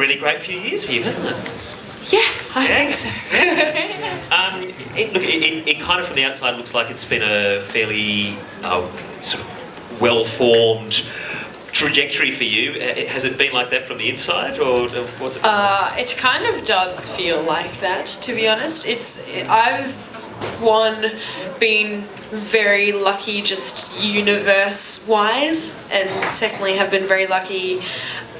really great few years for you, hasn't it? Yeah, I think so. It kind of from the outside looks like it's been a fairly sort of well-formed trajectory for you. Has it been like that from the inside, or was it? It kind of does feel like that, to be honest. I've been very lucky just universe-wise, and secondly have been very lucky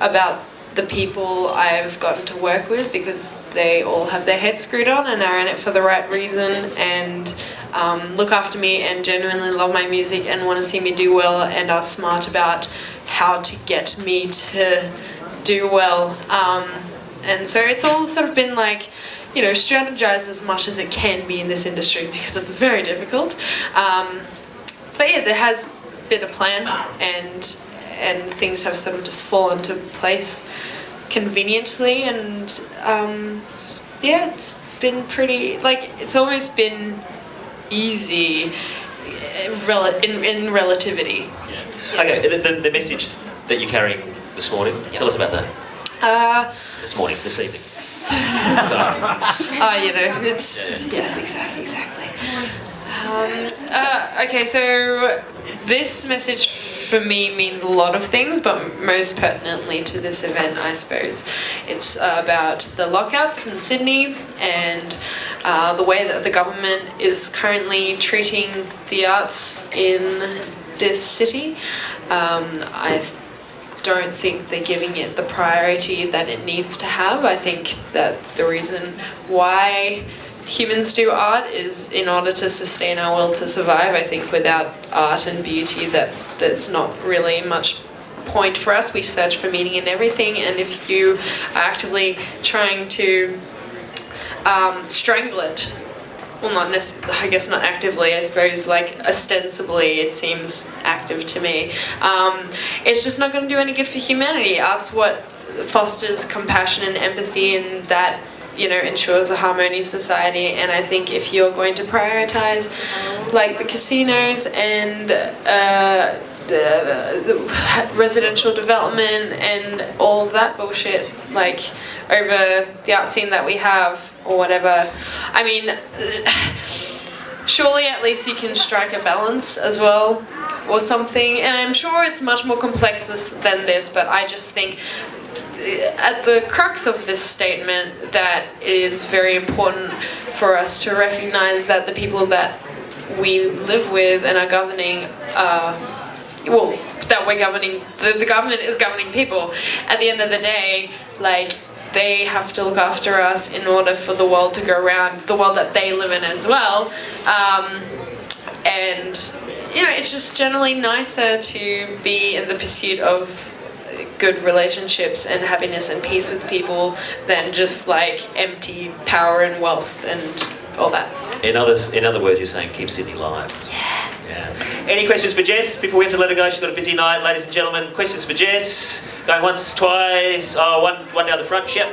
about the people I've gotten to work with, because they all have their heads screwed on and are in it for the right reason, and look after me and genuinely love my music and want to see me do well, and are smart about how to get me to do well. And so it's all sort of been like, you know, strategize as much as it can be in this industry, because it's very difficult. But yeah, there has been a plan, and things have sort of just fallen to place conveniently, and yeah, it's been pretty, like, it's almost been easy in relativity. Yeah. Okay, the message that you're carrying this morning, tell us about that. This evening. You know, it's, yeah, exactly. Okay, so this message for me means a lot of things, but most pertinently to this event, I suppose. It's about the lockouts in Sydney, and the way that the government is currently treating the arts in this city. I don't think they're giving it the priority that it needs to have. I think that the reason why humans do art is in order to sustain our will to survive. I think without art and beauty, that there's not really much point for us. We search for meaning in everything, and if you are actively trying to strangle it, well, not necessarily, I guess not actively, I suppose, like ostensibly it seems active to me. It's just not going to do any good for humanity. Art's what fosters compassion and empathy, and that, you know, ensures a harmonious society. And I think if you're going to prioritize like the casinos and the residential development and all of that bullshit, like, over the art scene that we have, or whatever, I mean, surely at least you can strike a balance as well, or something. And I'm sure it's much more complex than this, but I just think at the crux of this statement that it is very important for us to recognize that the people that we live with and are governing that we're governing, the government is governing people. At the end of the day, like, they have to look after us in order for the world to go around, the world that they live in as well. And, you know, it's just generally nicer to be in the pursuit of good relationships and happiness and peace with people than just like empty power and wealth and all that. In other words, you're saying keep Sydney live. Yeah. Any questions for Jess before we have to let her go? She's got a busy night, ladies and gentlemen. Questions for Jess? Going once, twice. Oh, one down the front. Yep.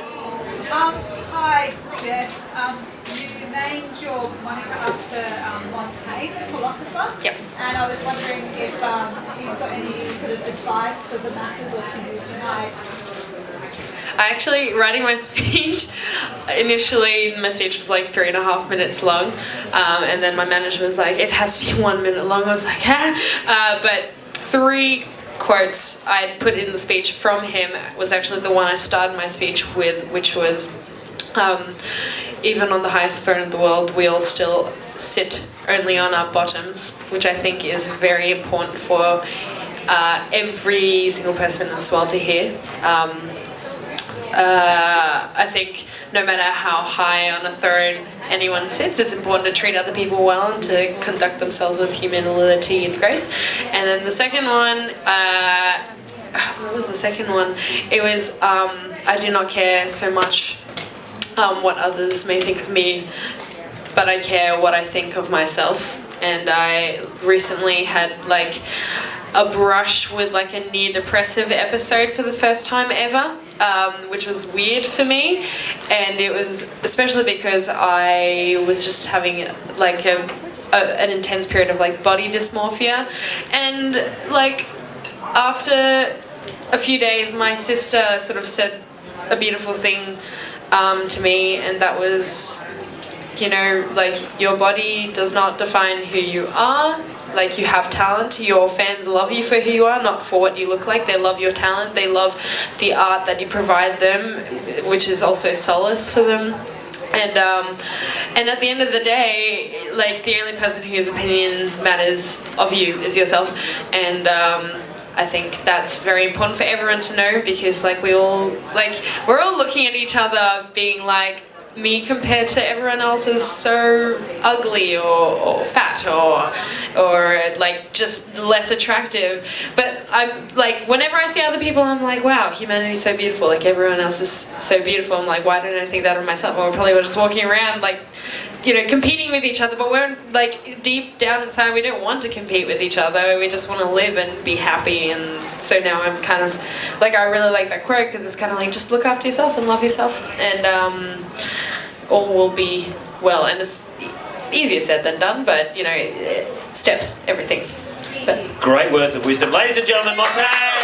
Hi, Jess. You named your moniker after Montaigne, the philosopher. Yep. And I was wondering if you've got any sort of advice for the masses or for you tonight. Actually, writing my speech, initially my speech was like 3.5 minutes long, and then my manager was like, it has to be 1 minute long. I was like, but 3 quotes I'd put in the speech from him was actually the one I started my speech with, which was, even on the highest throne of the world, we all still sit only on our bottoms, which I think is very important for every single person in this world to hear. I think no matter how high on a throne anyone sits, it's important to treat other people well and to conduct themselves with humility and grace. And then the second one, what was the second one? It was, I do not care so much what others may think of me, but I care what I think of myself. And I recently had like a brush with like a near depressive episode for the first time ever, which was weird for me, and it was especially because I was just having like an intense period of like body dysmorphia, and like after a few days my sister sort of said a beautiful thing to me, and that was, you know, like, your body does not define who you are. Like, you have talent. Your fans love you for who you are, not for what you look like. They love your talent. They love the art that you provide them, which is also solace for them. And at the end of the day, like, the only person whose opinion matters of you is yourself. And I think that's very important for everyone to know, because like we're all looking at each other being like, me compared to everyone else is so ugly or fat or like just less attractive. But I'm like, whenever I see other people, I'm like, wow, humanity's so beautiful. Like, everyone else is so beautiful. I'm like, why don't I think that of myself? Or probably we're just walking around like, you know, competing with each other, but we're like, deep down inside, we don't want to compete with each other. We just want to live and be happy. And so now I'm kind of like, I really like that quote, because it's kind of like, just look after yourself and love yourself, and all will be well. And it's easier said than done, but you know, steps, everything. But great words of wisdom. Ladies and gentlemen, Montaigne!